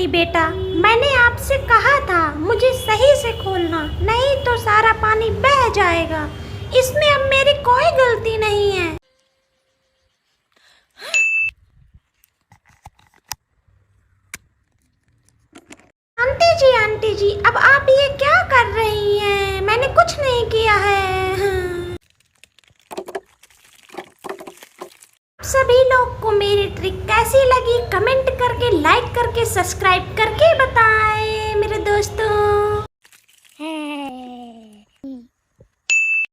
नहीं बेटा, मैंने आपसे कहा था मुझे सही से खोलना, नहीं तो सारा पानी बह जाएगा। इसमें अब मेरी कोई गलती नहीं है। आंटी जी, अब आप ये क्या कर रही हैं? मैंने कुछ नहीं किया है। सभी लोग को मेरी ट्रिक कैसी लगी कमेंट करके, लाइक करके, सब्सक्राइब करके